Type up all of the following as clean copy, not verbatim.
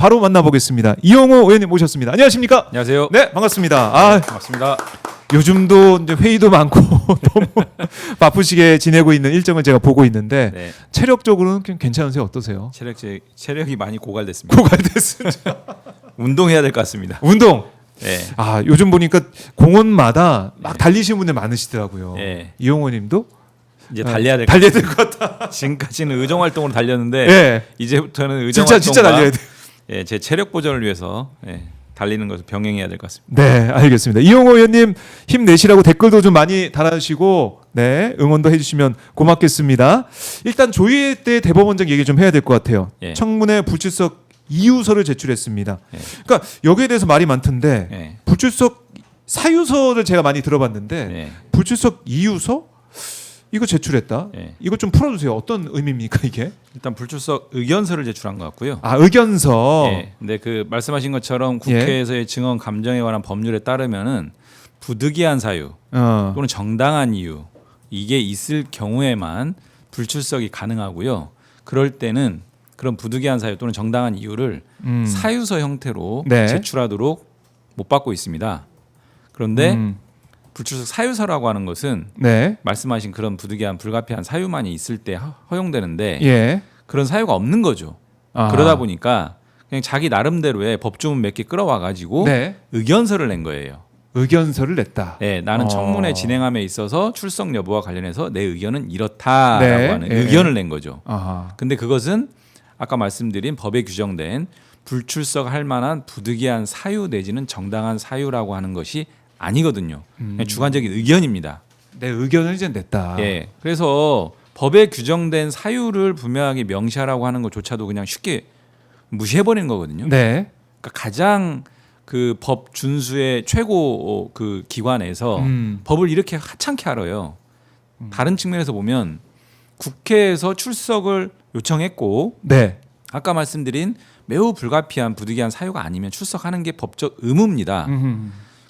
바로 만나보겠습니다. 이용호 의원님 모셨습니다. 안녕하십니까? 안녕하세요. 네, 반갑습니다. 반갑습니다. 요즘도 이제 회의도 많고 너무 바쁘시게 지내고 있는 일정을 제가 보고 있는데 네. 체력적으로는 좀 괜찮으세요? 어떠세요? 체력이 많이 고갈됐습니다. 고갈됐습니다. 운동해야 될 것 같습니다. 운동. 네. 아, 요즘 보니까 공원마다 막 달리시는 분들 많으시더라고요. 네. 이용호님도 이제 달려야 될 달려야 될 것 같다. 지금까지는 의정 활동으로 달렸는데 네. 이제부터는 의정 진짜 달려야 돼. 예, 제 체력 보존을 위해서 달리는 것을 병행해야 될 것 같습니다. 네, 알겠습니다. 이용호 의원님 힘내시라고 댓글도 좀 많이 달아주시고 네, 응원도 해주시면 고맙겠습니다. 일단 조희 때 대법원장 얘기 좀 해야 될 것 같아요. 예. 청문회 불출석 이유서를 제출했습니다. 예. 그러니까 여기에 대해서 말이 많던데 예. 불출석 사유서를 제가 많이 들어봤는데 예. 불출석 이유서 이거 제출했다. 예. 이거 좀 풀어주세요. 어떤 의미입니까 이게? 일단 불출석 의견서를 제출한 것 같고요. 아, 의견서. 예. 근데 그 말씀하신 것처럼 국회에서의 증언 감정에 관한 법률에 따르면은 부득이한 사유 또는 정당한 이유 이게 있을 경우에만 불출석이 가능하고요. 그럴 때는 그런 부득이한 사유 또는 정당한 이유를 사유서 형태로 네. 제출하도록 못 받고 있습니다. 그런데 불출석 사유서라고 하는 것은 네. 말씀하신 그런 부득이한 불가피한 사유만이 있을 때 허용되는데 예. 그런 사유가 없는 거죠. 아. 그러다 보니까 그냥 자기 나름대로의 법조문 몇 개 끌어와 가지고 네. 의견서를 낸 거예요. 의견서를 냈다. 네, 나는 청문회 진행함에 있어서 출석 여부와 관련해서 내 의견은 이렇다라고 네. 하는 예. 의견을 낸 거죠. 아하. 근데 그것은 아까 말씀드린 법에 규정된 불출석할 만한 부득이한 사유 내지는 정당한 사유라고 하는 것이 아니거든요. 그냥 주관적인 의견입니다. 내 의견을 이제 냈다. 예. 그래서 법에 규정된 사유를 분명하게 명시하라고 하는 것조차도 그냥 쉽게 무시해버리는 거거든요. 네. 그러니까 가장 그 법 준수의 최고 그 기관에서 법을 이렇게 하찮게 알아요. 다른 측면에서 보면 국회에서 출석을 요청했고 네. 아까 말씀드린 매우 불가피한 부득이한 사유가 아니면 출석하는 게 법적 의무입니다.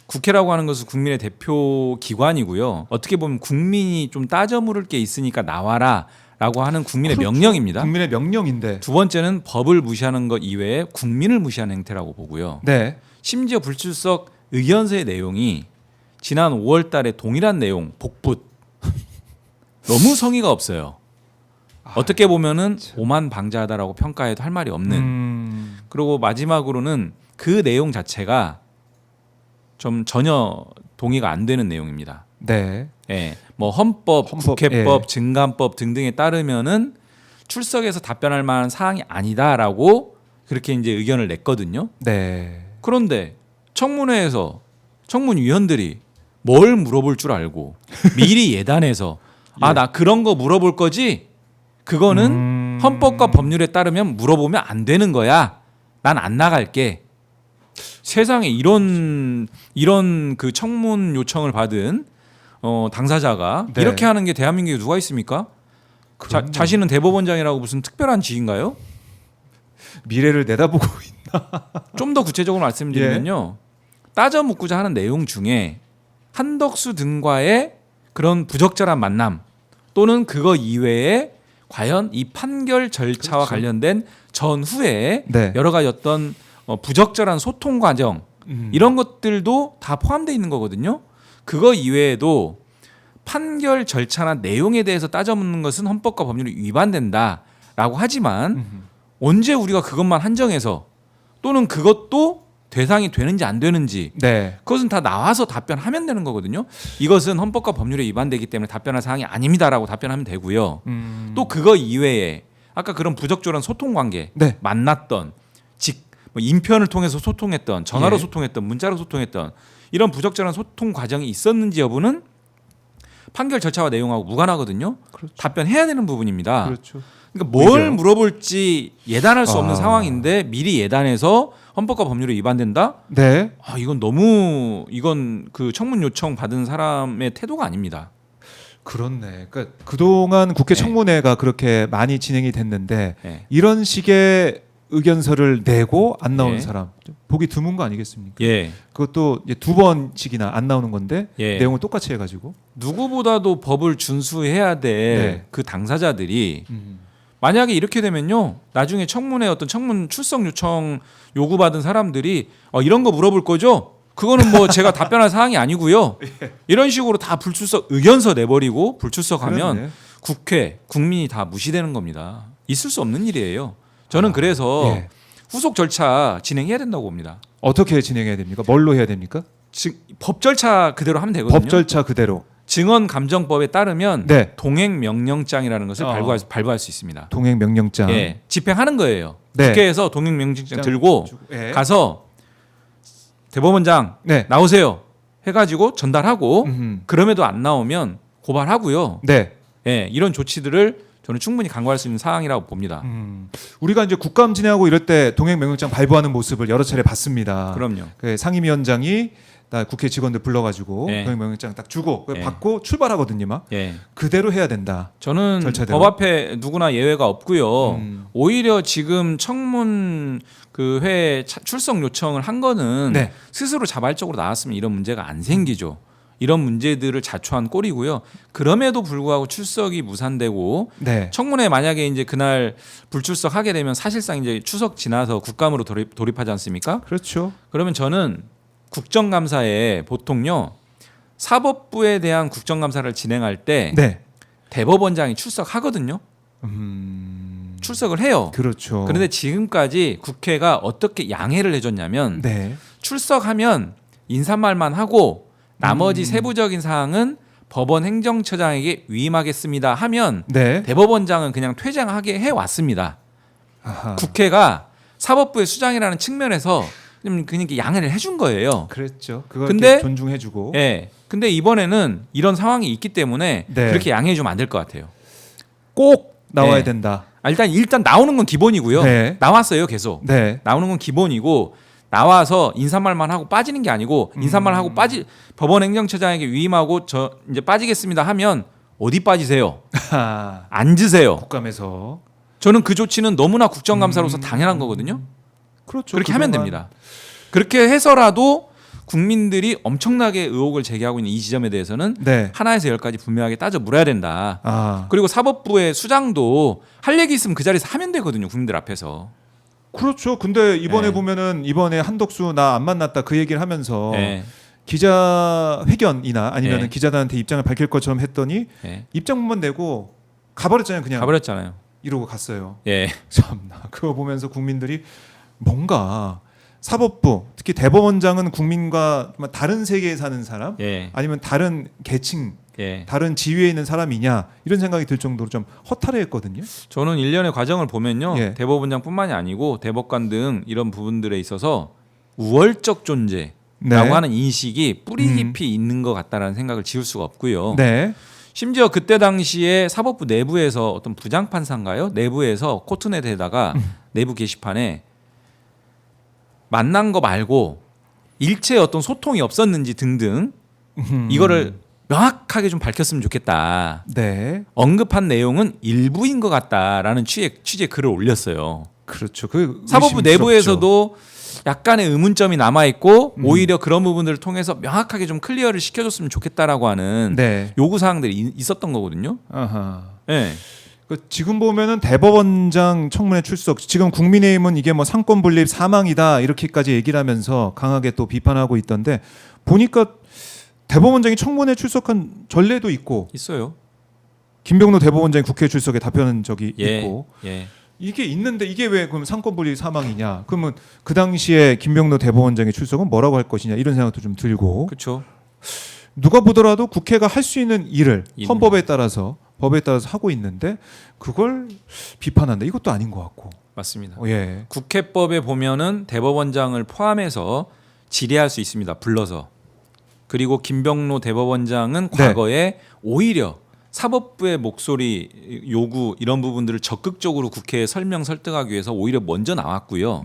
국회라고 하는 것은 국민의 대표 기관이고요. 어떻게 보면 국민이 좀 따져 물을 게 있으니까 나와라라고 하는 국민의 그렇죠. 명령입니다. 국민의 명령인데. 두 번째는 법을 무시하는 것 이외에 국민을 무시하는 행태라고 보고요. 네. 심지어 불출석 의견서의 내용이 지난 5월 달에 동일한 내용 복붙 너무 성의가 없어요. 어떻게 보면은 오만방자하다라고 평가해도 할 말이 없는. 그리고 마지막으로는 그 내용 자체가 좀 전혀 동의가 안 되는 내용입니다. 네. 예, 뭐 헌법, 국회법, 예. 증감법 등등에 따르면은 출석해서 답변할 만한 사항이 아니다라고 그렇게 이제 의견을 냈거든요. 네. 그런데 청문회에서 청문위원들이 뭘 물어볼 줄 알고 미리 예단해서 아, 나 그런 거 물어볼 거지? 그거는 헌법과 법률에 따르면 물어보면 안 되는 거야. 난 안 나갈게. 세상에 이런 그 청문 요청을 받은 당사자가 네. 이렇게 하는 게 대한민국에 누가 있습니까? 자신은 대법원장이라고 무슨 특별한 직인가요? 미래를 내다보고 있나? 좀 더 구체적으로 말씀드리면요. 따져 묻고자 하는 내용 중에 한덕수 등과의 그런 부적절한 만남 또는 그거 이외에 과연 이 판결 절차와 그렇죠. 관련된 전후에 네. 여러 가지 어떤 부적절한 소통 과정 이런 것들도 다 포함되어 있는 거거든요. 그거 이외에도 판결 절차나 내용에 대해서 따져 묻는 것은 헌법과 법률이 위반된다라고 하지만 언제 우리가 그것만 한정해서 또는 그것도 대상이 되는지 안 되는지 네. 그것은 다 나와서 답변하면 되는 거거든요. 이것은 헌법과 법률에 위반되기 때문에 답변할 사항이 아닙니다라고 답변하면 되고요. 또 그거 이외에 아까 그런 부적절한 소통 관계 네. 만났던 뭐 인편을 통해서 소통했던 전화로 예. 소통했던 문자로 소통했던 이런 부적절한 소통 과정이 있었는지 여부는 판결 절차와 내용하고 무관하거든요. 그렇죠. 답변해야 되는 부분입니다. 그렇죠. 그러니까 뭘 오히려. 물어볼지 예단할 수 없는 아. 상황인데 미리 예단해서 헌법과 법률에 위반된다? 네. 아, 이건 그 청문 요청 받은 사람의 태도가 아닙니다. 그렇네. 그러니까 그동안 국회 네. 청문회가 그렇게 많이 진행이 됐는데 네. 이런 식의 의견서를 내고 안 나오는 예. 사람 좀 보기 드문 거 아니겠습니까? 예. 그것도 이제 두 번씩이나 안 나오는 건데 예. 내용을 똑같이 해가지고 누구보다도 법을 준수해야 될 네. 그 당사자들이 만약에 이렇게 되면요, 나중에 청문회 어떤 청문 출석 요청 요구받은 사람들이 이런 거 물어볼 거죠? 그거는 뭐 제가 답변할 사항이 아니고요. 이런 식으로 다 불출석 의견서 내버리고 불출석하면 그렇네. 국회 국민이 다 무시되는 겁니다. 있을 수 없는 일이에요. 저는 그래서 예. 후속 절차 진행해야 된다고 봅니다. 어떻게 진행해야 됩니까? 뭘로 해야 됩니까? 법 절차 그대로 하면 되거든요. 법 절차 그대로. 증언감정법에 따르면 네. 동행명령장이라는 것을 발부할 수 있습니다. 동행 명령장. 예, 집행하는 거예요. 네. 국회에서 동행명령장 들고 예. 가서 대법원장 네. 나오세요 해가지고 전달하고 음흠. 그럼에도 안 나오면 고발하고요. 네. 예, 이런 조치들을 저는 충분히 강구할 수 있는 사항이라고 봅니다. 우리가 이제 국감 진행하고 이럴 때 동행 명령장 발부하는 모습을 여러 차례 봤습니다. 그럼요. 그 상임위원장이 나 국회 직원들 불러가지고 예. 동행 명령장 딱 주고 예. 받고 출발하거든요. 막 예, 그대로 해야 된다. 저는 절차대로. 법 앞에 누구나 예외가 없고요. 음. 오히려 지금 청문 그 회 출석 요청을 한 거는 네. 스스로 자발적으로 나왔으면 이런 문제가 안 생기죠. 이런 문제들을 자초한 꼴이고요. 그럼에도 불구하고 출석이 무산되고 네. 청문회 만약에 이제 그날 불출석하게 되면 사실상 이제 추석 지나서 국감으로 돌입하지 않습니까? 그렇죠. 그러면 저는 국정감사에 보통요 사법부에 대한 국정감사를 진행할 때 네. 대법원장이 출석하거든요. 출석을 해요. 그렇죠. 그런데 지금까지 국회가 어떻게 양해를 해줬냐면 네. 출석하면 인사말만 하고 나머지 세부적인 사항은 법원 행정처장에게 위임하겠습니다 하면 네. 대법원장은 그냥 퇴장하게 해왔습니다. 아하. 국회가 사법부의 수장이라는 측면에서 좀 그러니까 양해를 해준 거예요. 그랬죠. 그걸 근데- 이렇게 존중해주고. 예. 근데 이번에는 이런 상황이 있기 때문에 네. 그렇게 양해해주면 안 될 것 같아요. 꼭 나와야 네. 된다. 일단 나오는 건 기본이고요. 네. 나왔어요, 계속. 네. 나오는 건 기본이고 나와서 인사말만 하고 빠지는 게 아니고 인사말 하고 법원 행정처장에게 위임하고 저 이제 빠지겠습니다 하면 어디 빠지세요? 하, 앉으세요. 국감에서 저는 그 조치는 너무나 국정감사로서 당연한 거거든요. 그렇죠. 그렇게 하면 그동안 됩니다. 그렇게 해서라도 국민들이 엄청나게 의혹을 제기하고 있는 이 지점에 대해서는 네. 하나에서 열까지 분명하게 따져 물어야 된다. 아, 그리고 사법부의 수장도 할 얘기 있으면 그 자리에서 하면 되거든요. 국민들 앞에서. 그렇죠. 근데 이번에 네. 보면은 이번에 한덕수 나 안 만났다 그 얘기를 하면서 네. 기자회견이나 아니면 네. 기자단한테 입장을 밝힐 것처럼 했더니 네. 입장문만 내고 가버렸잖아요. 그냥 가버렸잖아요. 이러고 갔어요. 예. 참나 그거 보면서 국민들이 뭔가 사법부 특히 대법원장은 국민과 다른 세계에 사는 사람 예. 아니면 다른 계층 예. 다른 지위에 있는 사람이냐 이런 생각이 들 정도로 좀 허탈해했거든요. 저는 일련의 과정을 보면요. 예. 대법원장뿐만이 아니고 대법관 등 이런 부분들에 있어서 우월적 존재라고 네. 하는 인식이 뿌리 깊이 있는 것 같다라는 생각을 지울 수가 없고요. 네. 심지어 그때 당시에 사법부 내부에서 어떤 부장판사인가요? 내부에서 코트넷에다가 내부 게시판에 만난 거 말고 일체 어떤 소통이 없었는지 등등 이거를 명확하게 좀 밝혔으면 좋겠다. 네. 언급한 내용은 일부인 것 같다라는 취지의 글을 올렸어요. 그렇죠. 그 사법부 의심스럽죠. 내부에서도 약간의 의문점이 남아 있고 오히려 그런 부분들을 통해서 명확하게 좀 클리어를 시켜줬으면 좋겠다라고 하는 네. 요구 사항들이 있었던 거거든요. 아하. 예. 그 지금 보면은 대법원장 청문회 출석 지금 국민의힘은 이게 뭐 상권 분립 사망이다 이렇게까지 얘기를 하면서 강하게 또 비판하고 있던데 보니까 대법원장이 청문회 출석한 전례도 있고 있어요. 김병로 대법원장이 국회 출석에 답변한 적이 예. 있고 예. 이게 있는데 이게 왜 그럼 상권 분립 사망이냐? 그러면 그 당시에 김병로 대법원장의 출석은 뭐라고 할 것이냐 이런 생각도 좀 들고 그렇죠. 누가 보더라도 국회가 할 수 있는 일을 있는. 헌법에 따라서 법에 따라서 하고 있는데 그걸 비판한다. 이것도 아닌 것 같고. 맞습니다. 예. 국회법에 보면은 대법원장을 포함해서 질의할 수 있습니다. 불러서. 그리고 김병로 대법원장은 네. 과거에 오히려 사법부의 목소리 요구 이런 부분들을 적극적으로 국회에 설명 설득하기 위해서 오히려 먼저 나왔고요.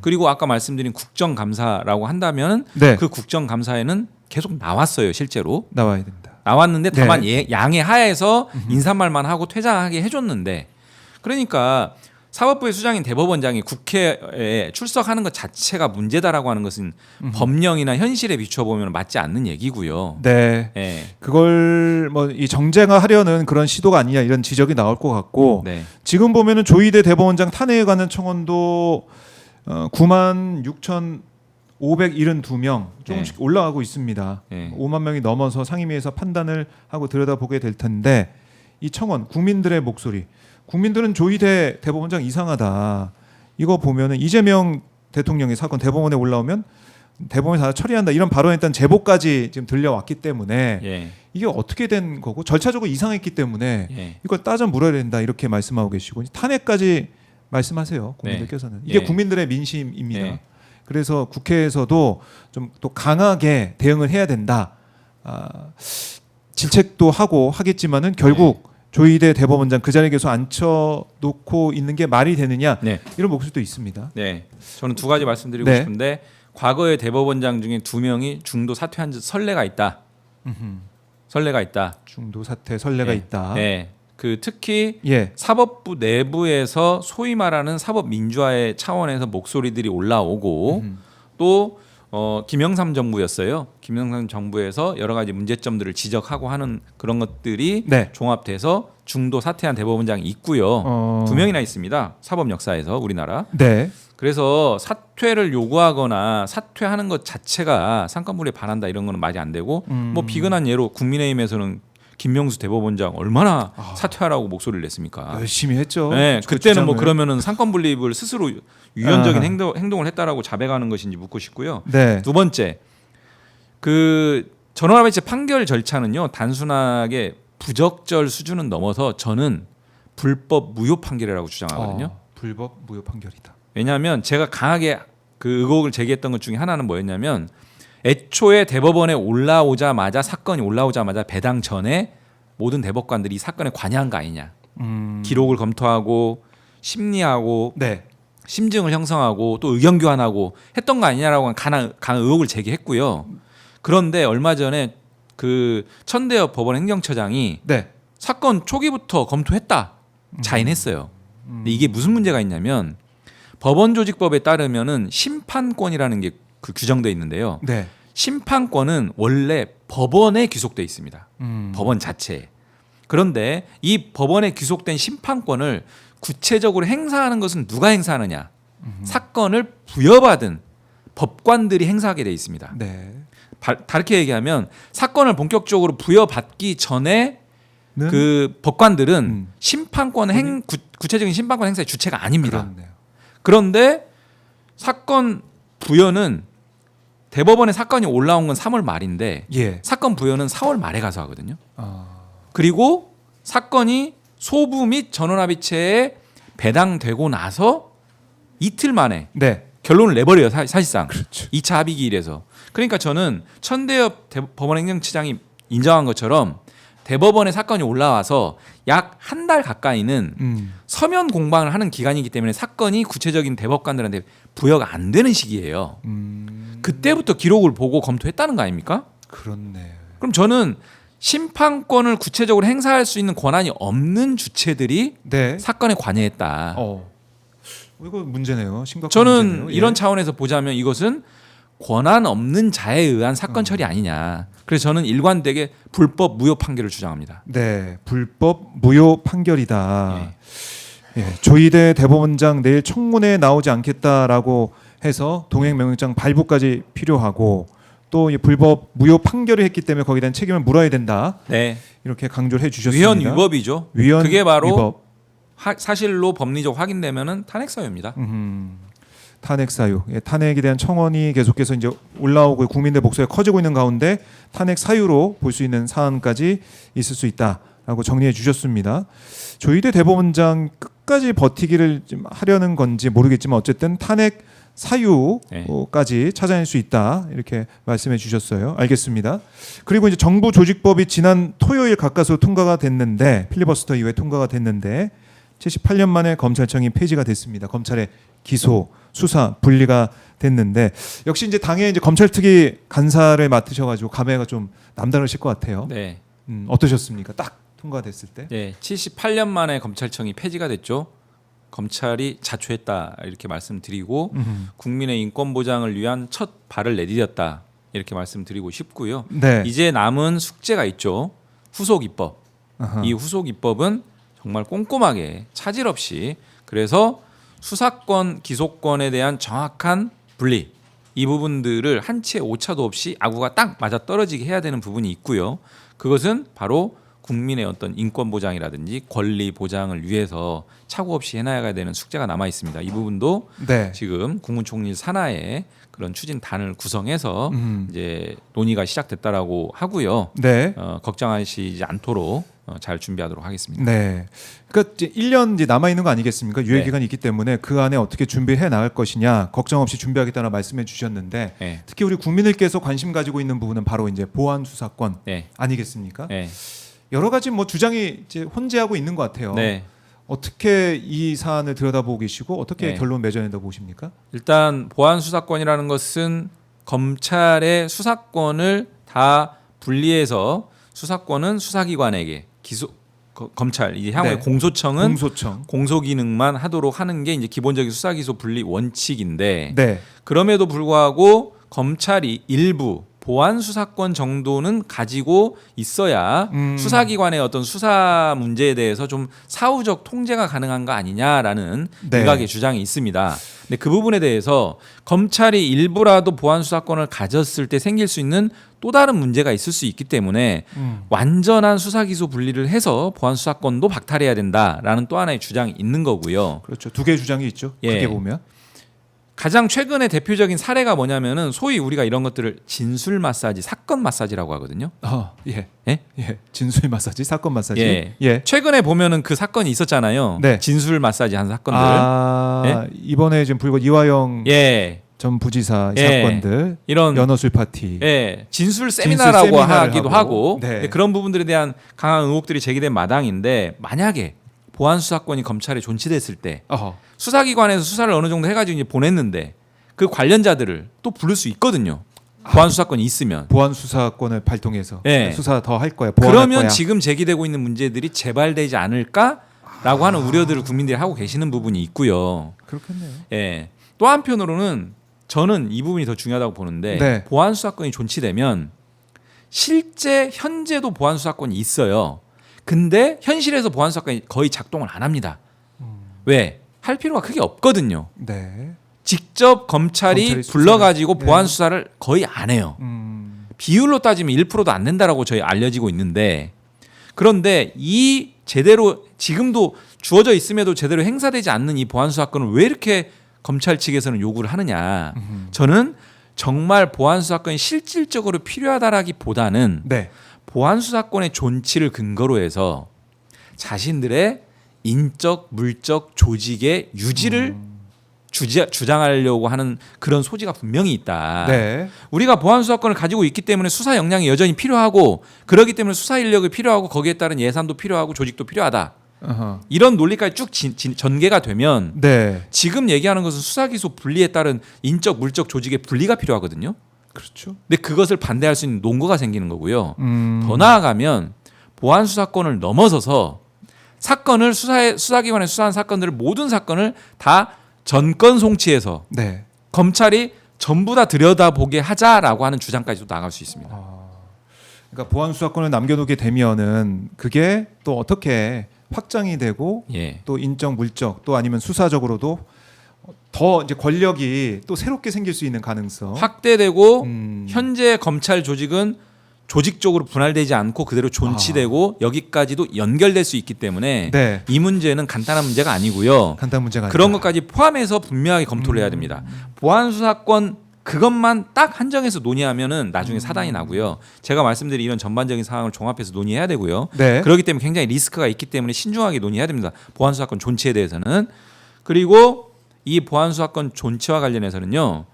그리고 아까 말씀드린 국정감사라고 한다면 네. 그 국정감사에는 계속 나왔어요. 실제로 나와야 된다. 나왔는데 다만 네. 양해 하에서 인사말만 하고 퇴장하게 해줬는데 그러니까 사법부의 수장인 대법원장이 국회에 출석하는 것 자체가 문제다라고 하는 것은 법령이나 현실에 비춰보면 맞지 않는 얘기고요. 네. 예. 그걸 뭐 이 정쟁화하려는 그런 시도가 아니냐 이런 지적이 나올 것 같고 네. 지금 보면은 조희대 대법원장 탄핵에 관한 청원도 96,572명 조금씩 올라가고 있습니다. 네. 5만 명이 넘어서 상임위에서 판단을 하고 들여다보게 될 텐데 이 청원 국민들의 목소리 국민들은 조희대 대법원장 이상하다. 이거 보면은 이재명 대통령의 사건 대법원에 올라오면 대법원에서 다 처리한다 이런 발언했던 제보까지 지금 들려왔기 때문에 예. 이게 어떻게 된 거고 절차적으로 이상했기 때문에 예. 이걸 따져 물어야 된다 이렇게 말씀하고 계시고 탄핵까지 말씀하세요 국민들께서는 이게 예. 국민들의 민심입니다. 예. 그래서 국회에서도 좀 또 강하게 대응을 해야 된다. 질책도 하고 하겠지만은 결국 조희대 대법원장 그 자리에 계속 앉혀놓고 있는 게 말이 되느냐 네. 이런 목소리도 있습니다. 네. 저는 두 가지 말씀드리고 네. 싶은데 과거의 대법원장 중에 2명이 중도 사퇴한 선례가 있다. 선례가 있다. 중도 사퇴 선례가 네. 있다. 네. 그 특히 예. 사법부 내부에서 소위 말하는 사법 민주화의 차원에서 목소리들이 올라오고 또 김영삼 정부였어요. 김영삼 정부에서 여러 가지 문제점들을 지적하고 하는 그런 것들이 네. 종합돼서 중도 사퇴한 대법원장이 있고요. 2명이나 있습니다. 사법 역사에서 우리나라. 네. 그래서 사퇴를 요구하거나 사퇴하는 것 자체가 상권분리에 반한다 이런 거는 말이 안 되고 뭐 비근한 예로 국민의힘에서는 김명수 대법원장 얼마나 사퇴하라고 목소리를 냈습니까? 열심히 했죠. 네, 그 그때는 뭐 주장을. 그러면은 상권 분립을 스스로 유연적인 아하. 행동을 했다라고 자백하는 것인지 묻고 싶고요. 네. 두 번째, 그 전원합의체 판결 절차는요 단순하게 부적절 수준은 넘어서 저는 불법 무효 판결이라고 주장하거든요. 불법 무효 판결이다. 왜냐하면 제가 강하게 그 의혹을 제기했던 것 중에 하나는 뭐였냐면 애초에 대법원에 올라오자마자 사건이 올라오자마자 배당 전에 모든 대법관들이 이 사건에 관여한 거 아니냐. 기록을 검토하고 심리하고 네. 심증을 형성하고 또 의견 교환하고 했던 거 아니냐라고 강한 의혹을 제기했고요. 그런데 얼마 전에 그 천대엽 법원 행정처장이 네. 사건 초기부터 검토했다 자인했어요. 근데 이게 무슨 문제가 있냐면 법원조직법에 따르면은 심판권이라는 게 그 규정돼 있는데요. 네. 심판권은 원래 법원에 귀속돼 있습니다. 법원 자체에. 그런데 이 법원에 귀속된 심판권을 구체적으로 행사하는 것은 누가 행사하느냐? 사건을 부여받은 법관들이 행사하게 돼 있습니다. 네. 다르게 얘기하면 사건을 본격적으로 부여받기 전에 는? 그 법관들은 심판권 구체적인 심판권 행사의 주체가 아닙니다. 그렇네요. 그런데 사건 부여는 대법원에 사건이 올라온 건 3월 말인데 예. 사건 부여는 4월 말에 가서 하거든요. 아. 그리고 사건이 소부 및 전원합의체에 배당되고 나서 이틀 만에 네. 결론을 내버려요. 사실상 그렇죠. 2차 합의기일에서. 그러니까 저는 천대엽 법원행정처장이 인정한 것처럼 대법원에 사건이 올라와서 약 한 달 가까이는 서면 공방을 하는 기간이기 때문에 사건이 구체적인 대법관들한테 부여가 안 되는 시기예요. 그때부터 기록을 보고 검토했다는 거 아닙니까? 그렇네. 그럼 저는 심판권을 구체적으로 행사할 수 있는 권한이 없는 주체들이 네. 사건에 관여했다. 이거 문제네요. 심각한 저는 문제네요. 이런 예. 차원에서 보자면 이것은 권한 없는 자에 의한 사건 처리 아니냐. 그래서 저는 일관되게 불법 무효 판결을 주장합니다. 네. 불법 무효 판결이다. 예. 조희대 대법원장 내일 청문회에 나오지 않겠다라고 해서 동행명령장 발부까지 필요하고 또 이 불법 무효 판결을 했기 때문에 거기에 대한 책임을 물어야 된다. 네. 이렇게 강조를 해주셨습니다. 위헌 위법이죠. 위헌 그게 바로 위법. 사실로 법리적 확인되면은 탄핵 사유입니다. 탄핵 사유, 탄핵에 대한 청원이 계속해서 이제 올라오고 국민들 목소리가 커지고 있는 가운데 탄핵 사유로 볼 수 있는 사안까지 있을 수 있다라고 정리해 주셨습니다. 조희대 대법원장 끝까지 버티기를 좀 하려는 건지 모르겠지만 어쨌든 탄핵 사유까지 찾아낼 수 있다 이렇게 말씀해 주셨어요. 알겠습니다. 그리고 이제 정부 조직법이 지난 토요일 가까스로 통과가 됐는데 필리버스터 이후에 통과가 됐는데 78년 만에 검찰청이 폐지가 됐습니다. 검찰의 기소, 수사 분리가 됐는데 역시 이제 당에 이제 검찰특위 간사를 맡으셔가지고 감회가 좀 남다르실 것 같아요. 네. 어떠셨습니까? 딱 통과됐을 때. 네. 78년 만에 검찰청이 폐지가 됐죠. 검찰이 자초했다 이렇게 말씀드리고 국민의 인권 보장을 위한 첫 발을 내디뎠다 이렇게 말씀드리고 싶고요. 네. 이제 남은 숙제가 있죠. 후속 입법. 아하. 이 후속 입법은 정말 꼼꼼하게 차질 없이 그래서 수사권, 기소권에 대한 정확한 분리 이 부분들을 한치의 오차도 없이 아구가 딱 맞아 떨어지게 해야 되는 부분이 있고요. 그것은 바로 국민의 어떤 인권 보장이라든지 권리 보장을 위해서 착오 없이 해나가야 되는 숙제가 남아 있습니다. 이 부분도 네. 지금 국무총리 산하에 그런 추진단을 구성해서 음. 이제 논의가 시작됐다라고 하고요. 네. 걱정하시지 않도록 잘 준비하도록 하겠습니다. 네. 그러니까 이제 1년 이제 남아 있는 거 아니겠습니까? 유예 네. 기간이 있기 때문에 그 안에 어떻게 준비해 나갈 것이냐 걱정 없이 준비하겠다는 말씀해 주셨는데 네. 특히 우리 국민들께서 관심 가지고 있는 부분은 바로 이제 보안 수사권 네. 아니겠습니까? 네. 여러 가지 뭐 주장이 이제 혼재하고 있는 것 같아요. 네. 어떻게 이 사안을 들여다보고 계시고 어떻게 네. 결론 맺어낸다고 보십니까? 일단 보안 수사권이라는 것은 검찰의 수사권을 다 분리해서 수사권은 수사기관에게 검찰 이제 향후에 네. 공소청은 공소청. 공소 기능만 하도록 하는 게 이제 기본적인 수사 기소 분리 원칙인데 네. 그럼에도 불구하고 검찰이 일부 보안 수사권 정도는 가지고 있어야 수사기관의 어떤 수사 문제에 대해서 좀 사후적 통제가 가능한 거 아니냐라는 네. 일각의 주장이 있습니다. 근데 그 부분에 대해서 검찰이 일부라도 보안 수사권을 가졌을 때 생길 수 있는 또 다른 문제가 있을 수 있기 때문에 완전한 수사 기소 분리를 해서 보안 수사권도 박탈해야 된다라는 또 하나의 주장이 있는 거고요. 그렇죠. 두 개의 주장이 있죠. 예. 크게 보면. 가장 최근에 대표적인 사례가 뭐냐면은 소위 우리가 이런 것들을 진술 마사지, 사건 마사지라고 하거든요. 예. 예? 예. 진술 마사지, 사건 마사지. 예. 예. 최근에 보면은 그 사건이 있었잖아요. 네. 진술 마사지 한 사건들. 아, 이번에 지금 불과 이화영 예. 전 부지사 예. 사건들 이런 연어술 파티. 예. 진술 세미나라고 세미나를 하기도 하고. 하고 네. 근데 그런 부분들에 대한 강한 의혹들이 제기된 마당인데 만약에 보안 수사권이 검찰에 존치됐을 때 어허. 수사기관에서 수사를 어느 정도 해가지고 이제 보냈는데 그 관련자들을 또 부를 수 있거든요. 보안 수사권이 있으면. 보안 수사권을 발동해서 예. 수사 더 할 거야. 보완할 그러면 거야. 지금 제기되고 있는 문제들이 재발되지 않을까라고 하는 우려들을 국민들이 하고 계시는 부분이 있고요. 그렇겠네요. 예. 또 한편으로는 저는 이 부분이 더 중요하다고 보는데 네. 보안 수사권이 존치되면 실제 현재도 보안 수사권이 있어요. 근데 현실에서 보안 수사권이 거의 작동을 안 합니다. 왜? 할 필요가 크게 없거든요. 네. 직접 검찰이 검찰이 불러가지고 수사를- 보안 네. 수사를 거의 안 해요. 비율로 따지면 1%도 안 된다라고 저희 알려지고 있는데 그런데 이 제대로 지금도 주어져 있음에도 제대로 행사되지 않는 이 보안 수사권을 왜 이렇게 검찰 측에서는 요구를 하느냐? 저는 정말 보안 수사권이 실질적으로 필요하다라기보다는 네. 보안 수사권의 존치를 근거로 해서 자신들의 인적, 물적 조직의 유지를 주장하려고 하는 그런 소지가 분명히 있다. 네. 우리가 보안 수사권을 가지고 있기 때문에 수사 역량이 여전히 필요하고 그렇기 때문에 수사 인력이 필요하고 거기에 따른 예산도 필요하고 조직도 필요하다. 어허. 이런 논리까지 쭉 전개가 되면 네. 지금 얘기하는 것은 수사 기소 분리에 따른 인적, 물적 조직의 분리가 필요하거든요. 그렇죠. 근데 그것을 반대할 수 있는 논거가 생기는 거고요. 음. 더 나아가면 보안 수사권을 넘어서서 사건을 수사기관에 수사한 사건들을 모든 사건을 다 전권 송치해서 네. 검찰이 전부 다 들여다보게 하자라고 하는 주장까지도 나갈 수 있습니다. 그러니까 보안 수사권을 남겨놓게 되면은 그게 또 어떻게 확장이 되고 예. 또 인적, 물적 또 아니면 수사적으로도 더 이제 권력이 또 새롭게 생길 수 있는 가능성. 확대되고 음. 현재 검찰 조직은 조직적으로 분할되지 않고 그대로 존치되고 여기까지도 연결될 수 있기 때문에 네. 이 문제는 간단한 문제가 아니고요. 간단 문제가 그런 아니다. 것까지 포함해서 분명하게 검토를 해야 됩니다. 보안 수사권 그것만 딱 한정해서 논의하면은 나중에 사단이 나고요. 제가 말씀드린 이런 전반적인 상황을 종합해서 논의해야 되고요. 네. 그렇기 때문에 굉장히 리스크가 있기 때문에 신중하게 논의해야 됩니다. 보안 수사권 존치에 대해서는. 그리고 이 보안 수사권 존치와 관련해서는요.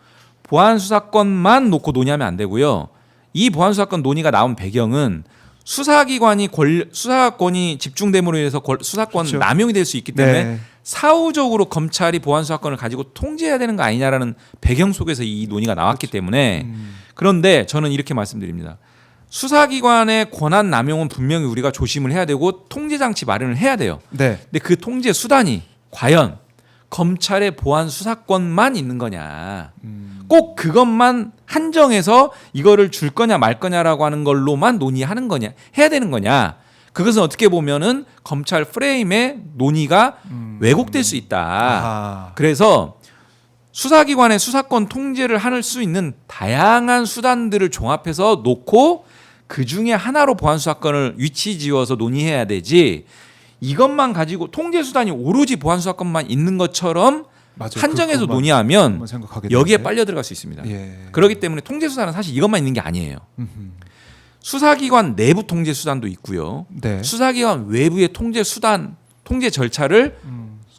보안 수사권만 놓고 논의하면 안 되고요. 이 보안 수사권 논의가 나온 배경은 수사권이 집중됨으로 인해서 수사권 그렇죠. 남용이 될 수 있기 때문에 네. 사후적으로 검찰이 보안 수사권을 가지고 통제해야 되는 거 아니냐라는 배경 속에서 이 논의가 나왔기 때문에 그런데 저는 이렇게 말씀드립니다. 수사기관의 권한 남용은 분명히 우리가 조심을 해야 되고 통제 장치 마련을 해야 돼요. 네. 근데 그 통제 수단이 과연 검찰의 보안 수사권만 있는 거냐. 꼭 그것만 한정해서 이거를 줄 거냐 말 거냐라고 하는 걸로만 논의하는 거냐. 해야 되는 거냐. 그것은 어떻게 보면은 검찰 프레임의 논의가 왜곡될 수 있다. 아하. 그래서 수사기관의 수사권 통제를 할 수 있는 다양한 수단들을 종합해서 놓고 그 중에 하나로 보안 수사권을 위치 지어서 논의해야 되지. 이것만 가지고 통제 수단이 오로지 보안 수사권만 있는 것처럼 맞아요. 한정해서 그것만 논의하면 한번 생각하게 여기에 되는데. 빨려 들어갈 수 있습니다. 예. 그렇기 때문에 통제 수단은 사실 이것만 있는 게 아니에요. 음흠. 수사기관 내부 통제 수단도 있고요. 네. 수사기관 외부의 통제 수단, 통제 절차를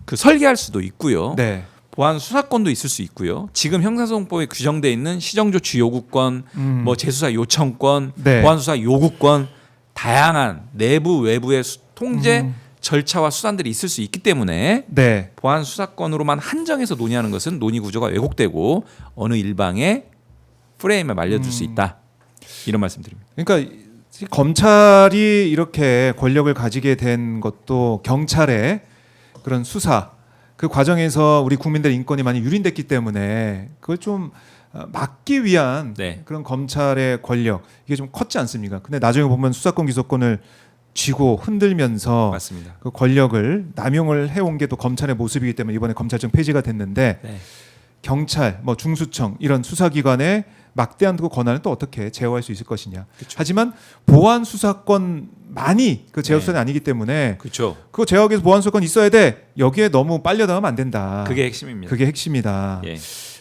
그 설계할 수도 있고요. 네. 보안 수사권도 있을 수 있고요. 지금 형사소송법에 규정돼 있는 시정조치 요구권, 뭐 재수사 요청권, 네. 보안 수사 요구권, 다양한 내부 외부의 통제 절차와 수단들이 있을 수 있기 때문에 네. 보안 수사권으로만 한정해서 논의하는 것은 논의 구조가 왜곡되고 어느 일방의 프레임에 말려들 수 있다. 이런 말씀드립니다. 그러니까 이 검찰이 이렇게 권력을 가지게 된 것도 경찰의 그런 수사 그 과정에서 우리 국민들의 인권이 많이 유린됐기 때문에 그걸 좀 막기 위한 네. 그런 검찰의 권력 이게 좀 컸지 않습니까? 근데 나중에 보면 수사권 기소권을 쥐고 흔들면서 맞습니다. 그 권력을 남용을 해온 게 또 검찰의 모습이기 때문에 이번에 검찰청 폐지가 됐는데 네. 경찰, 뭐 중수청 이런 수사기관의 막대한 그 권한을 또 어떻게 제어할 수 있을 것이냐. 그쵸. 하지만 보안 수사권만이 그 제어 네. 수단이 아니기 때문에 그렇죠. 그거 제어하기 위해서 보안 수사권 있어야 돼. 여기에 너무 빨려들면 안 된다. 그게 핵심입니다. 그게 핵심이다. 예.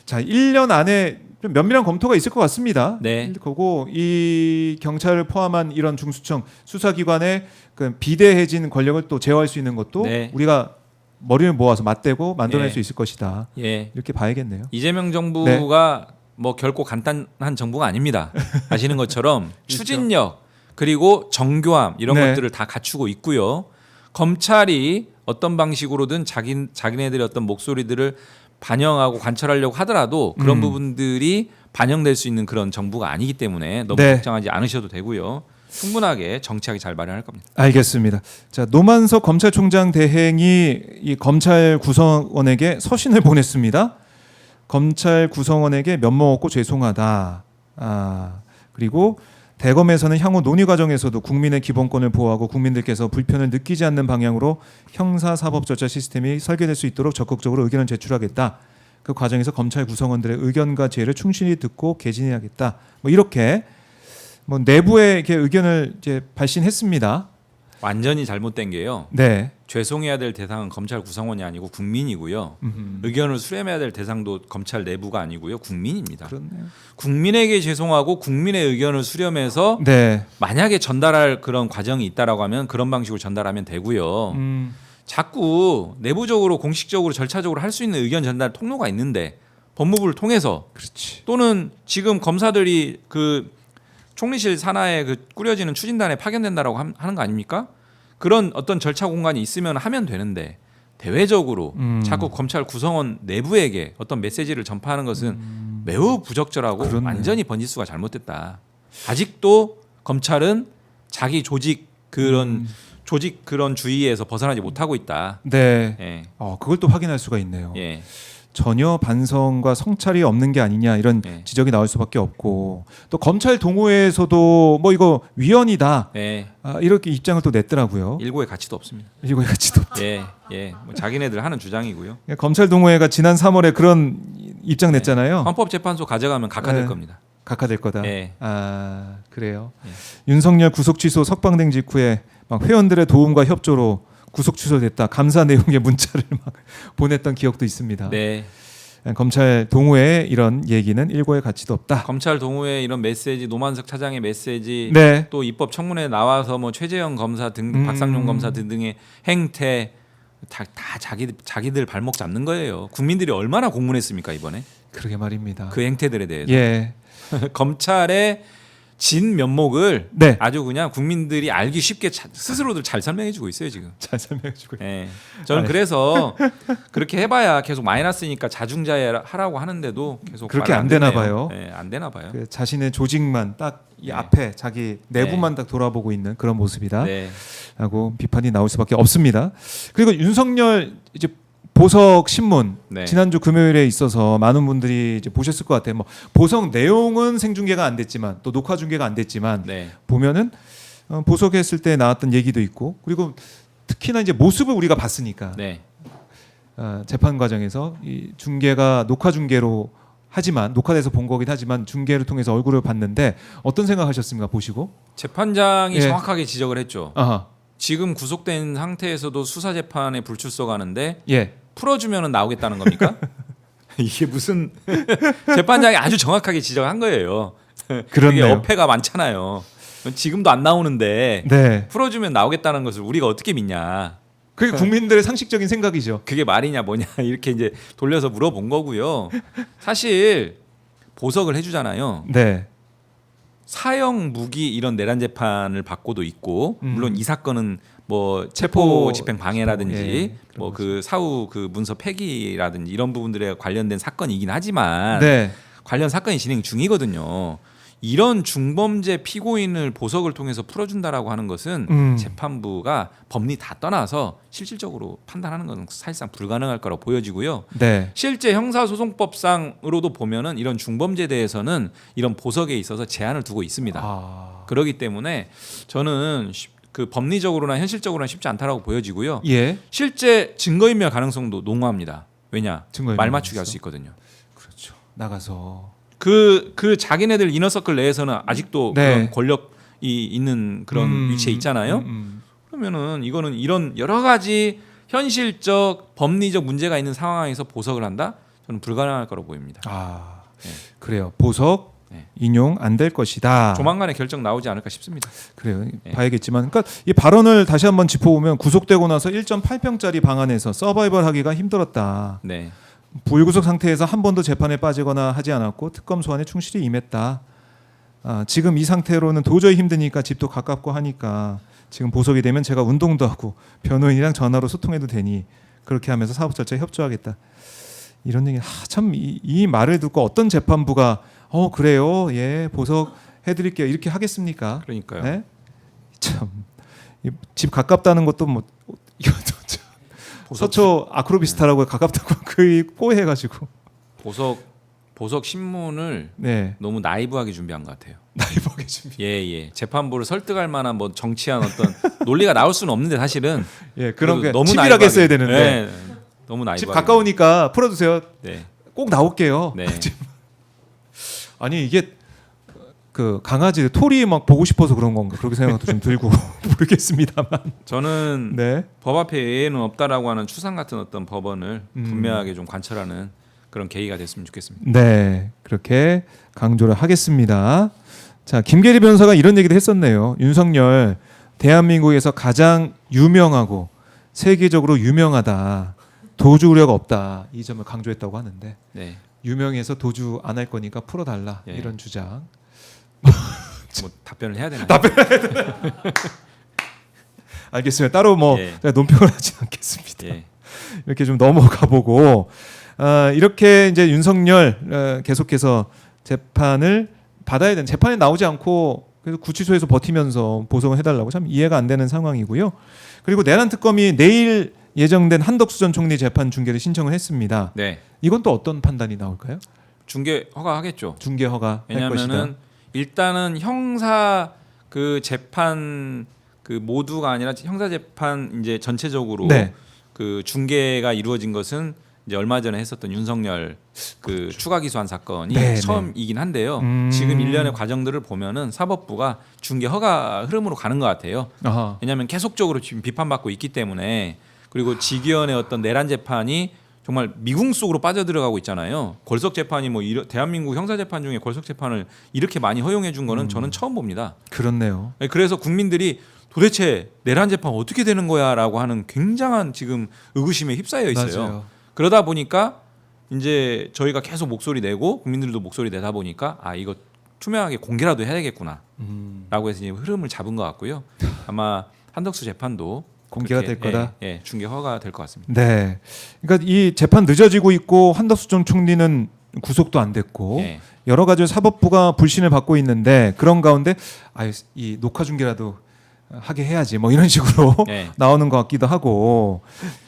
자, 1년 안에 좀 면밀한 검토가 있을 것 같습니다. 네. 그리고 이 경찰을 포함한 이런 중수청 수사기관의 그 비대해진 권력을 또 제어할 수 있는 것도 네. 우리가 머리를 모아서 맞대고 만들어낼 예. 수 있을 것이다. 예. 이렇게 봐야겠네요. 이재명 정부가 뭐 결코 간단한 정부가 아닙니다. 아시는 것처럼 추진력 그리고 정교함 이런 네. 것들을 다 갖추고 있고요. 검찰이 어떤 방식으로든 자기네들의 어떤 목소리들을 반영하고 관철하려고 하더라도 그런 부분들이 반영될 수 있는 그런 정부가 아니기 때문에 너무 네. 걱정하지 않으셔도 되고요. 충분하게 정치하게 잘 마련할 겁니다. 알겠습니다. 자, 노만석 검찰총장 대행이 이 검찰 구성원에게 서신을 보냈습니다. 검찰 구성원에게 면목 없고 죄송하다. 그리고 대검에서는 향후 논의 과정에서도 국민의 기본권을 보호하고 국민들께서 불편을 느끼지 않는 방향으로 형사사법 절차 시스템이 설계될 수 있도록 적극적으로 의견을 제출하겠다. 그 과정에서 검찰 구성원들의 의견과 제의를 충실히 듣고 개진해야겠다. 뭐 이렇게 뭐 내부에 이렇게 의견을 이제 발신했습니다. 완전히 잘못된 게요. 네. 죄송해야 될 대상은 검찰 구성원이 아니고 국민이고요. 의견을 수렴해야 될 대상도 검찰 내부가 아니고요. 국민입니다. 그렇네요. 국민에게 죄송하고 국민의 의견을 수렴해서 네. 만약에 전달할 그런 과정이 있다라고 하면 그런 방식으로 전달하면 되고요. 자꾸 내부적으로 공식적으로 절차적으로 할 수 있는 의견 전달 통로가 있는데 법무부를 통해서 그렇지. 또는 지금 검사들이 그 총리실 산하에 그 꾸려지는 추진단에 파견된다라고 하는 거 아닙니까? 그런 어떤 절차 공간이 있으면 하면 되는데 대외적으로 자꾸 검찰 구성원 내부에게 어떤 메시지를 전파하는 것은 매우 부적절하고 그렇네요. 완전히 번지수가 잘못됐다. 아직도 검찰은 자기 조직 그런 주의에서 벗어나지 못하고 있다. 네. 예. 그걸 또 확인할 수가 있네요. 예. 전혀 반성과 성찰이 없는 게 아니냐 이런 네. 지적이 나올 수밖에 없고 또 검찰 동호회에서도 뭐 이거 위헌이다 예. 이렇게 입장을 또 냈더라고요. 일고의 가치도 없습니다. 이거 가치도 없다. 예. 예. 뭐 자기네들 하는 주장이고요. 검찰 동호회가 지난 3월에 그런 입장 냈잖아요. 헌법재판소 가져가면 각하될 네. 겁니다. 각하될 거다. 예. 그래요. 예. 윤석열 구속 취소 석방된 직후에 막 회원들의 도움과 협조로 구속 취소됐다. 감사 내용의 문자를 막 보냈던 기억도 있습니다. 네. 검찰 동호회의 이런 얘기는 일고의 가치도 없다. 검찰 동호회 이런 메시지, 노만석 차장의 메시지, 네. 또 입법 청문회 나와서 뭐 최재형 검사 등, 박상용 검사 등등의 행태 다 자기들 발목 잡는 거예요. 국민들이 얼마나 공문했습니까 이번에 그러게 말입니다. 그 행태들에 대해서 예. 검찰의 진 면목을 네. 아주 그냥 국민들이 알기 쉽게 스스로들 잘 설명해주고 있어요 지금. 잘 설명해 주고. 예. 저는 그래서 그렇게 해봐야 계속 마이너스니까 자중자애하라고 하는데도 계속 그렇게 말을 안 되나 듣네요. 봐요. 예, 안 되나 봐요. 그 자신의 조직만 딱 이 네. 앞에 자기 내부만 딱 돌아보고 있는 그런 모습이다. 네. 라고 비판이 나올 수밖에 없습니다. 그리고 윤석열 이제 보석 신문 네. 지난주 금요일에 있어서 많은 분들이 이제 보셨을 것 같아요. 뭐 보석 내용은 생중계가 안 됐지만 또 녹화 중계가 안 됐지만 네. 보면은 보석했을 때 나왔던 얘기도 있고 그리고 특히나 이제 모습을 우리가 봤으니까 네. 재판 과정에서 이 중계가 녹화 중계로 하지만 녹화돼서 본 거긴 하지만 중계를 통해서 얼굴을 봤는데 어떤 생각하셨습니까 보시고? 재판장이 예. 정확하게 지적을 했죠. 아하. 지금 구속된 상태에서도 수사 재판에 불출석하는데 예. 풀어주면은 나오겠다는 겁니까? 이게 무슨 재판장이 아주 정확하게 지적한 거예요. 그게 그렇네요. 어폐가 많잖아요. 지금도 안 나오는데 네. 풀어주면 나오겠다는 것을 우리가 어떻게 믿냐? 그게 국민들의 상식적인 생각이죠. 그게 말이냐 뭐냐 이렇게 이제 돌려서 물어본 거고요. 사실 보석을 해주잖아요. 네. 사형 무기 이런 내란 재판을 받고도 있고 물론 이 사건은 뭐 체포 체포 집행 방해라든지 예, 뭐 그 사후 그 문서 폐기라든지 이런 부분들에 관련된 사건이긴 하지만 네. 관련 사건이 진행 중이거든요. 이런 중범죄 피고인을 보석을 통해서 풀어준다라고 하는 것은 재판부가 법리 다 떠나서 실질적으로 판단하는 것은 사실상 불가능할 거라고 보여지고요. 네. 실제 형사소송법상으로도 보면은 이런 중범죄에 대해서는 이런 보석에 있어서 제한을 두고 있습니다. 아. 그렇기 때문에 저는 그 법리적으로나 현실적으로나 쉽지 않다라고 보여지고요. 예. 실제 증거인멸 가능성도 농후합니다. 왜냐? 증거인멸 말 맞추기 할 가능성. 수 있거든요. 그렇죠. 나가서 그 자기네들 이너서클 내에서는 아직도 네. 그런 권력이 있는 그런 위치에 있잖아요. 그러면은 이거는 이런 여러 가지 현실적 법리적 문제가 있는 상황에서 보석을 한다? 저는 불가능할 거라고 보입니다. 아. 네. 그래요. 보석 네. 인용 안 될 것이다. 조만간에 결정 나오지 않을까 싶습니다. 그래요. 네. 봐야겠지만, 그러니까 이 발언을 다시 한번 짚어보면 구속되고 나서 1.8평짜리 방 안에서 서바이벌하기가 힘들었다. 네. 불구속 상태에서 한 번도 재판에 빠지거나 하지 않았고 특검 소환에 충실히 임했다. 지금 이 상태로는 도저히 힘드니까 집도 가깝고 하니까 지금 보석이 되면 제가 운동도 하고 변호인이랑 전화로 소통해도 되니 그렇게 하면서 사법 절차에 협조하겠다. 이런 얘기 참 이 말을 듣고 어떤 재판부가 그래요, 예 보석 해드릴게요 이렇게 하겠습니까? 그러니까요. 네? 참 집 가깝다는 것도 뭐 이것도 참 서초 아크로비스타라고 가깝다고 거의 꼬해가지고 보석 신문을 네 너무 나이브하게 준비한 것 같아요. 나이버게 준비. 예. 재판부를 설득할 만한 뭐 정치한 어떤 논리가 나올 수는 없는데 사실은 예 그런 게 너무 치밀하게 나이브하게. 써야 되는데 네, 너무 나이브하게. 집 가까우니까 풀어주세요. 네. 꼭 나올게요. 네. 아니 이게 그 강아지 토리 막 보고 싶어서 그런 건가 그렇게 생각도 좀 들고 모르겠습니다만. 저는 네. 법 앞에 예외는 없다라고 하는 추상 같은 어떤 법원을 분명하게 좀 관철하는 그런 계기가 됐으면 좋겠습니다. 네 그렇게 강조를 하겠습니다. 자 김계리 변호사가 이런 얘기도 했었네요. 윤석열 대한민국에서 가장 유명하고 세계적으로 유명하다. 도주 우려가 없다. 이 점을 강조했다고 하는데 네. 유명해서 도주 안 할 거니까 풀어달라 예. 이런 주장. 뭐 답변을 해야 되나요? 알겠습니다. 따로 뭐 예. 논평을 하진 않겠습니다. 예. 이렇게 좀 넘어가 보고 이렇게 이제 윤석열 계속해서 재판을 받아야 되는 재판에 나오지 않고 그래서 구치소에서 버티면서 보석을 해달라고 참 이해가 안 되는 상황이고요. 그리고 내란 특검이 내일 예정된 한덕수 전 총리 재판 중계를 신청을 했습니다. 네. 이건 또 어떤 판단이 나올까요? 중계 허가하겠죠. 중계 허가 할 것이다. 왜냐하면은 일단은 형사 그 재판 그 모두가 아니라 형사 재판 이제 전체적으로 네. 그 중계가 이루어진 것은 이제 얼마 전에 했었던 윤석열 그 그렇죠. 추가 기소한 사건이 네, 처음이긴 한데요. 지금 일련의 과정들을 보면은 사법부가 중계 허가 흐름으로 가는 것 같아요. 아하. 왜냐하면 계속적으로 지금 비판받고 있기 때문에 그리고 직위원의 어떤 내란 재판이 정말 미궁 속으로 빠져들어가고 있잖아요. 골석 재판이 뭐 대한민국 형사 재판 중에 골석 재판을 이렇게 많이 허용해 준 거는 저는 처음 봅니다. 그렇네요. 그래서 국민들이 도대체 내란 재판 어떻게 되는 거야라고 하는 굉장한 지금 의구심에 휩싸여 있어요. 맞아요. 그러다 보니까 이제 저희가 계속 목소리 내고 국민들도 목소리 내다 보니까 이거 투명하게 공개라도 해야 되겠구나라고 해서 이제 흐름을 잡은 것 같고요. 아마 한덕수 재판도 공개가 그렇게, 될 거다. 예, 중계 허가 될 것 같습니다. 네. 그러니까 이 재판 늦어지고 있고 한덕수 전 총리는 구속도 안 됐고 예. 여러 가지 사법부가 불신을 받고 있는데 그런 가운데 이 녹화 중계라도 하게 해야지 뭐 이런 식으로 네. 나오는 것 같기도 하고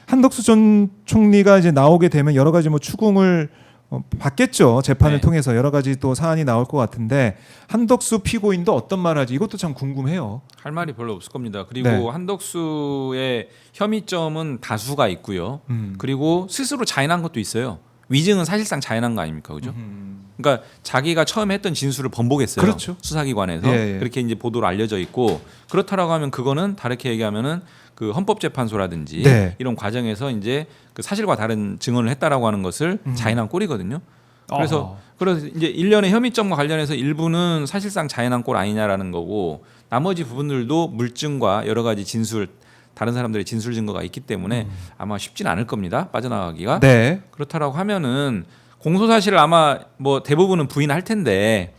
한덕수 전 총리가 이제 나오게 되면 여러 가지 뭐 추궁을 받겠죠. 재판을 네. 통해서 여러 가지 또 사안이 나올 것 같은데 한덕수 피고인도 어떤 말하지 이것도 참 궁금해요. 할 말이 별로 없을 겁니다. 그리고 네. 한덕수의 혐의점은 다수가 있고요. 음. 그리고 스스로 자인한 것도 있어요. 위증은 사실상 자인한 거 아닙니까, 그죠? 그러니까 자기가 처음에 했던 진술을 번복했어요. 그렇죠. 수사기관에서 예, 예. 그렇게 이제 보도로 알려져 있고 그렇다라고 하면 그거는 다르게 얘기하면은 그 헌법재판소라든지 네. 이런 과정에서 이제 그 사실과 다른 증언을 했다라고 하는 것을 자인한 꼴이거든요. 그래서 이제 일련의 혐의점과 관련해서 일부는 사실상 자인한 꼴 아니냐라는 거고 나머지 부분들도 물증과 여러 가지 진술 다른 사람들의 진술 증거가 있기 때문에 아마 쉽지는 않을 겁니다. 빠져나가기가. 네. 그렇다라고 하면은 공소 사실을 아마 뭐 대부분은 부인할 텐데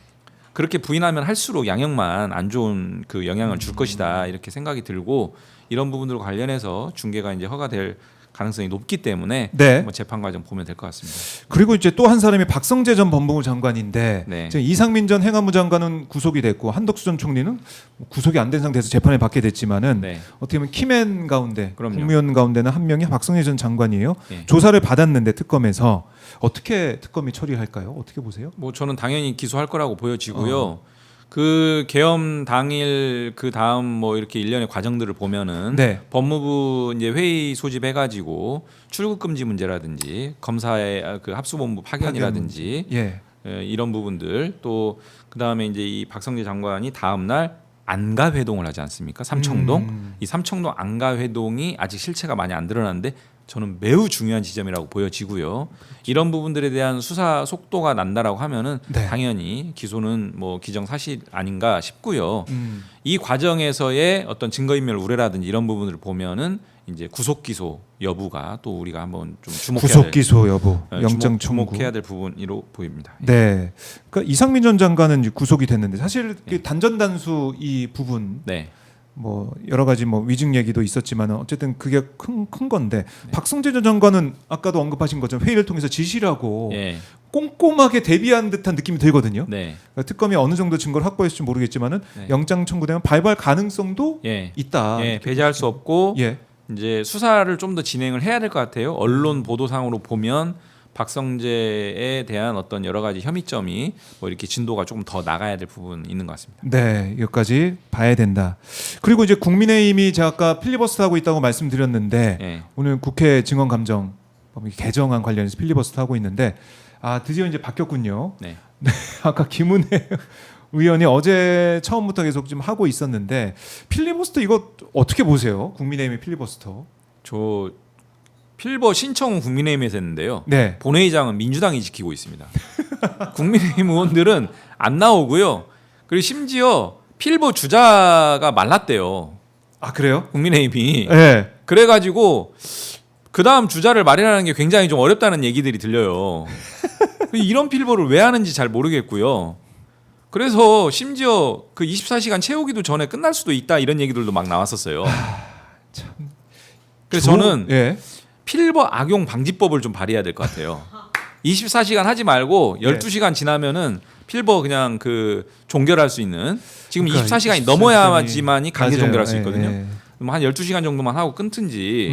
그렇게 부인하면 할수록 양형만 안 좋은 그 영향을 줄 것이다 이렇게 생각이 들고 이런 부분들과 관련해서 중개가 이제 허가될 가능성이 높기 때문에 네. 뭐 재판 과정 보면 될 것 같습니다. 그리고 이제 또 한 사람이 박성재 전 법무부 장관인데 네. 지금 이상민 전 행안부 장관은 구속이 됐고 한덕수 전 총리는 구속이 안 된 상태에서 재판을 받게 됐지만은 네. 어떻게 보면 키맨 가운데 그럼요. 국무위원 가운데는 한 명이 박성재 전 장관이에요. 네. 조사를 받았는데 특검에서 어떻게 특검이 처리할까요? 어떻게 보세요? 뭐 저는 당연히 기소할 거라고 보여지고요. 그 계엄 당일 그 다음 뭐 이렇게 일련의 과정들을 보면은 네. 법무부 이제 회의 소집해가지고 출국 금지 문제라든지 검사의 그 합수본부 파견이라든지 예. 이런 부분들 또 그 다음에 이제 이 박성재 장관이 다음 날 안가 회동을 하지 않습니까? 삼청동 이 삼청동 안가 회동이 아직 실체가 많이 안 드러났는데 저는 매우 중요한 지점이라고 보여지고요. 이런 부분들에 대한 수사 속도가 난다라고 하면은 네. 당연히 기소는 뭐 기정사실 아닌가 싶고요. 이 과정에서의 어떤 증거인멸 우려라든지 이런 부분을 보면은 이제 구속 기소 여부가 또 우리가 한번 좀 주목해야 구속 될 기소 여부, 영장 청구. 주목해야 될 부분으로 보입니다. 네. 그러니까 이상민 전 장관은 이제 구속이 됐는데 사실 그 단전 단수 이 부분 네. 뭐 여러 가지 뭐 위증 얘기도 있었지만은 어쨌든 그게 큰 건데 박성재 전 장관은 아까도 언급하신 것처럼 회의를 통해서 지시를 하고 예. 꼼꼼하게 대비한 듯한 느낌이 들거든요. 네. 그러니까 특검이 어느 정도 증거를 확보했을지 모르겠지만은 네. 영장 청구되면 발부할 가능성도 예. 있다. 예. 배제할 수 없고 예. 이제 수사를 좀 더 진행을 해야 될 것 같아요. 언론 보도상으로 보면 박성재에 대한 어떤 여러 가지 혐의점이 뭐 이렇게 진도가 조금 더 나가야 될 부분이 있는 것 같습니다. 네, 여기까지 봐야 된다. 그리고 이제 국민의힘이 제가 아까 필리버스터 하고 있다고 말씀드렸는데 예. 오늘 국회 증언감정 개정안 관련해서 필리버스터 하고 있는데 드디어 이제 바뀌었군요. 네. 아까 김은혜 의원이 어제 처음부터 계속 좀 하고 있었는데 필리버스터 이거 어떻게 보세요? 국민의힘의 필리버스터. 저 필버 신청은 국민의힘에서 했는데요. 네. 본회의장은 민주당이 지키고 있습니다. 국민의힘 의원들은 안 나오고요. 그리고 심지어 필버 주자가 말랐대요. 아 그래요? 국민의힘이. 네. 그래가지고 그 다음 주자를 마련하는 게 굉장히 좀 어렵다는 얘기들이 들려요. 이런 필버를 왜 하는지 잘 모르겠고요. 그래서 심지어 그 24시간 채우기도 전에 끝날 수도 있다 이런 얘기들도 막 나왔었어요. 그래서 저는 예. 필버 악용 방지법을 좀 발의해야 될 것 같아요. 24시간 하지 말고 12시간 지나면은 필버 그냥 그 종결할 수 있는 지금 그러니까 24시간이 넘어야지만이 강제 맞아요. 종결할 수 예, 있거든요. 예. 한 12시간 정도만 하고 끊든지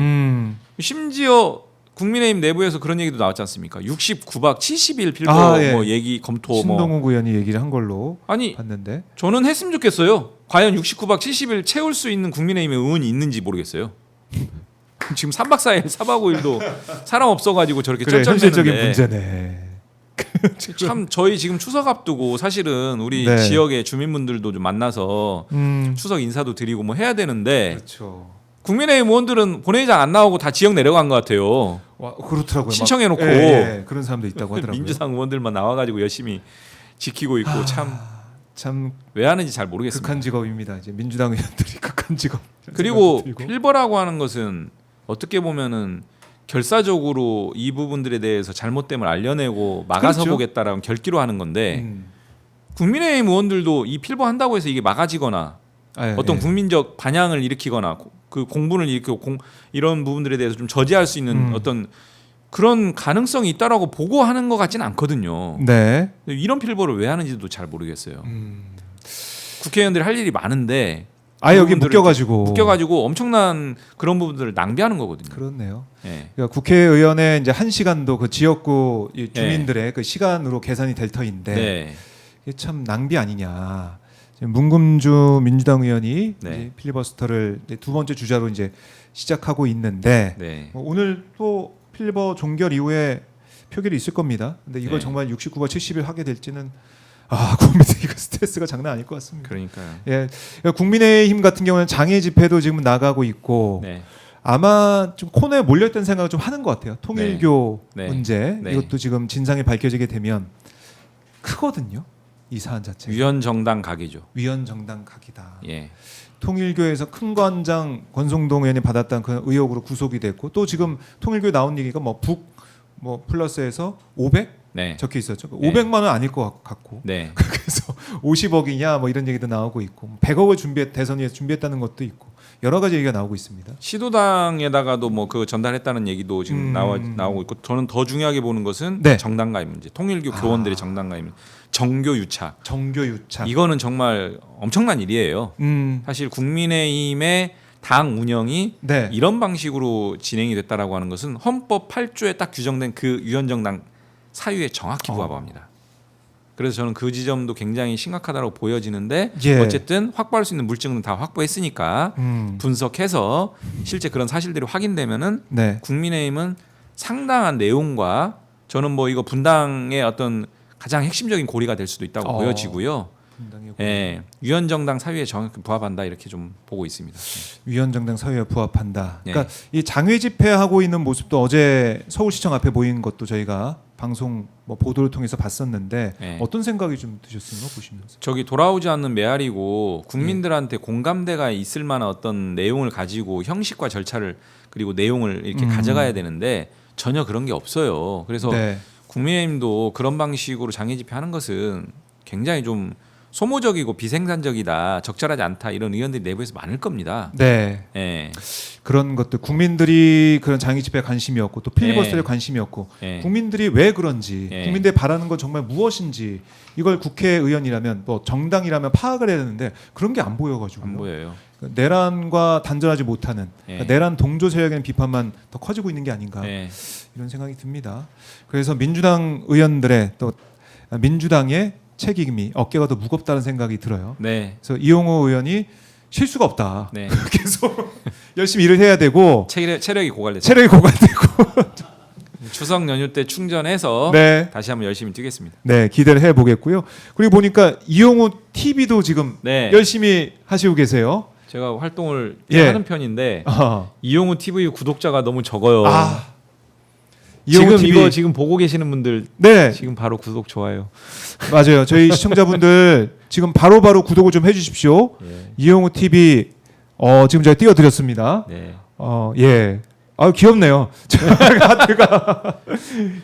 심지어 국민의힘 내부에서 그런 얘기도 나왔지 않습니까? 69박 70일 필버 예. 뭐 얘기 검토 뭐 신동욱 의원이 얘기를 한 걸로 아니 봤는데 저는 했으면 좋겠어요. 과연 69박 70일 채울 수 있는 국민의힘의 의원이 있는지 모르겠어요. 지금 3박 4일 4박 5일도 사람 없어가지고 저렇게 그래 현실적인 쩔쩔매는데 문제네. 참 저희 지금 추석 앞두고 사실은 우리 네. 지역의 주민분들도 좀 만나서 추석 인사도 드리고 뭐 해야 되는데 그렇죠. 국민의힘 의원들은 본회의장 안 나오고 다 지역 내려간 것 같아요. 와, 그렇더라고요. 막, 신청해놓고. 그런 사람도 있다고 하더라고요. 민주당 의원들만 나와가지고 열심히 지키고 있고 참 왜 참 하는지 잘 모르겠습니다. 극한 직업입니다. 이제 민주당 의원들이 극한 직업. 그리고 필버라고 하는 것은 어떻게 보면은 결사적으로 이 부분들에 대해서 잘못됨을 알려내고 막아서 그렇죠. 보겠다라는 결기로 하는 건데 국민의힘 의원들도 이 필버 한다고 해서 이게 막아지거나 어떤 국민적 반향을 일으키거나 그 공분을 일으키고 이런 부분들에 대해서 좀 저지할 수 있는 어떤 그런 가능성이 있다라고 보고 하는 것 같지는 않거든요. 네. 이런 필버를 왜 하는지도 잘 모르겠어요. 국회의원들이 할 일이 많은데 여기 부분들을 묶여가지고 엄청난 그런 부분들을 낭비하는 거거든요. 그렇네요. 예. 그러니까 국회의원의 이제 1시간도 그 지역구 이 주민들의 그 시간으로 계산이 될 터인데 네. 이게 참 낭비 아니냐. 지금 문금주 민주당 의원이 네. 이제 필리버스터를 이제 두 번째 주자로 이제 시작하고 있는데 네. 오늘 또 필리버 종결 이후에 표결이 있을 겁니다. 근데 이걸 네. 정말 69와 70일 하게 될지는 국민들 이거 스트레스가 장난 아닐 것 같습니다. 그러니까요. 예, 그러니까 국민의힘 같은 경우는 장애 집회도 지금 나가고 있고 네. 아마 좀 코너에 몰렸다는 생각을 좀 하는 것 같아요. 통일교 네. 문제 네. 이것도 지금 진상이 밝혀지게 되면 크거든요. 이 사안 자체. 위헌 정당 각이죠. 위헌 정당 각이다. 예. 통일교에서 큰 관장 권성동 의원이 받았다는 그 의혹으로 구속이 됐고 또 지금 통일교에 나온 얘기가 뭐 플러스에서 500 네. 적혀 있었죠. 네. 500만 원 아닐 것 같고. 네. 그래서 50억이냐 뭐 이런 얘기도 나오고 있고 100억을 대선 위해서 준비했다는 것도 있고 여러 가지 얘기가 나오고 있습니다. 시도당에다가도 뭐 그 전달했다는 얘기도 지금 나오고 있고 저는 더 중요하게 보는 것은 네. 정당 가입 문제. 통일교 교원들의 정당 가입 문제. 정교 유착. 정교 유착. 이거는 정말 엄청난 일이에요. 사실 국민의힘의 당 운영이 네. 이런 방식으로 진행이 됐다라고 하는 것은 헌법 8조에 딱 규정된 그 위헌정당 사유에 정확히 부합합니다. 그래서 저는 그 지점도 굉장히 심각하다고 보여지는데 예. 어쨌든 확보할 수 있는 물증은 다 확보했으니까 분석해서 실제 그런 사실들이 확인되면은 네. 국민의힘은 상당한 내용과 저는 뭐 이거 분당의 어떤 가장 핵심적인 고리가 될 수도 있다고 보여지고요. 예, 위헌정당 사유에 정확히 부합한다 이렇게 좀 보고 있습니다. 위헌정당 사유에 부합한다. 예. 그러니까 이 장외 집회하고 있는 모습도 어제 서울시청 앞에 모인 것도 저희가 방송 뭐 보도를 통해서 봤었는데 예. 어떤 생각이 좀 드셨어요 보시면서? 저기 돌아오지 않는 메아리고 국민들한테 공감대가 있을 만한 어떤 내용을 가지고 형식과 절차를 그리고 내용을 이렇게 가져가야 되는데 전혀 그런 게 없어요. 그래서 네. 국민의힘도 그런 방식으로 장애 집회하는 것은 굉장히 좀 소모적이고 비생산적이다, 적절하지 않다 이런 의원들이 내부에서 많을 겁니다. 네. 예, 그런 것들 국민들이 그런 장애 집회에 관심이 없고 또 필리버스터에 예. 관심이 없고 예. 국민들이 왜 그런지 예. 국민들이 바라는 건 정말 무엇인지 이걸 국회의원이라면 뭐 정당이라면 파악을 해야 되는데 그런 게 안 보여가지고요. 안 보여요. 내란과 단절하지 못하는 예. 그러니까 내란 동조 세력의 비판만 더 커지고 있는 게 아닌가 예. 이런 생각이 듭니다. 그래서 민주당 의원들의 또 민주당의 책임이 어깨가 더 무겁다는 생각이 들어요. 네, 그래서 이용호 의원이 실수가 없다. 네. 계속 열심히 일을 해야 되고 체력이 고갈됐어요. 체력이 고갈되고 추석 연휴 때 충전해서 네. 다시 한번 열심히 뛰겠습니다. 네, 기대를 해 보겠고요. 그리고 보니까 이용호 TV도 지금 네, 열심히 하시고 계세요. 제가 활동을 예. 하는 편인데 아, 이용우 TV 구독자가 너무 적어요. 이용호 지금 TV 이거 지금 보고 계시는 분들 네, 지금 바로 구독 좋아요. 맞아요. 저희 시청자분들 지금 바로바로 구독을 좀 해주십시오. 예. 이용호 TV 지금 저희 띄워드렸습니다. 네. 예. 귀엽네요. 하트가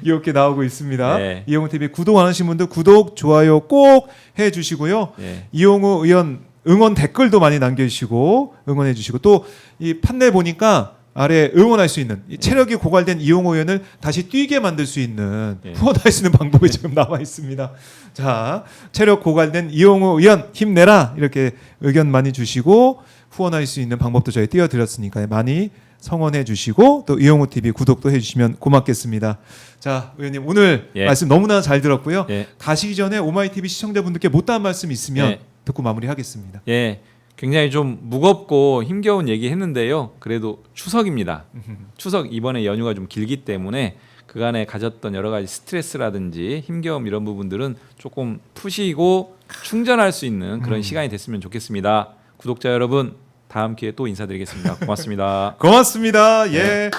이렇게 나오고 있습니다. 네. 이용호 TV 구독 안 하신 분들 구독, 좋아요 꼭 해주시고요. 예. 이용호 의원 응원 댓글도 많이 남겨주시고 응원해주시고 또 이 판넬 보니까 아래 응원할 수 있는 이 체력이 고갈된 이용호 의원을 다시 뛰게 만들 수 있는 예. 후원할 수 있는 방법이 지금 나와 있습니다. 자, 체력 고갈된 이용호 의원 힘내라 이렇게 의견 많이 주시고 후원할 수 있는 방법도 저희 띄워드렸으니까 많이 성원해 주시고 또 이용호 TV 구독도 해주시면 고맙겠습니다. 자, 의원님 오늘 예. 말씀 너무나 잘 들었고요. 예. 가시기 전에 오마이 TV 시청자분들께 못다한 말씀 있으면 예. 듣고 마무리하겠습니다. 예. 굉장히 좀 무겁고 힘겨운 얘기 했는데요. 그래도 추석입니다. 추석 이번에 연휴가 좀 길기 때문에 그간에 가졌던 여러 가지 스트레스라든지 힘겨움 이런 부분들은 조금 푸시고 충전할 수 있는 그런 시간이 됐으면 좋겠습니다. 구독자 여러분 다음 기회에 또 인사드리겠습니다. 고맙습니다. 고맙습니다. 예.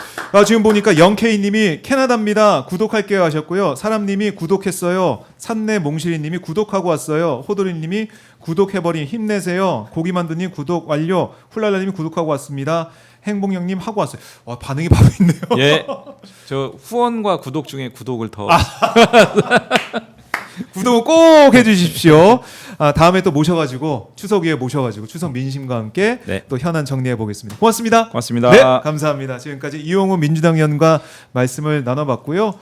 지금 보니까 영케이님이 캐나다입니다. 구독할게요 하셨고요. 사람님이 구독했어요. 산내 몽실이님이 구독하고 왔어요. 호돌이님이 구독해버린 힘내세요. 고기만두님 구독 완료. 훌랄라님이 구독하고 왔습니다. 행복영님 하고 왔어요. 반응이 바로 있네요. 예. 저 후원과 구독 중에 구독을 더 구독 꼭 해주십시오. 다음에 또 모셔가지고 추석 위에 모셔가지고 추석 민심과 함께 네. 또 현안 정리해 보겠습니다. 고맙습니다. 고맙습니다. 네, 감사합니다. 지금까지 이용우 민주당 의원과 말씀을 나눠봤고요.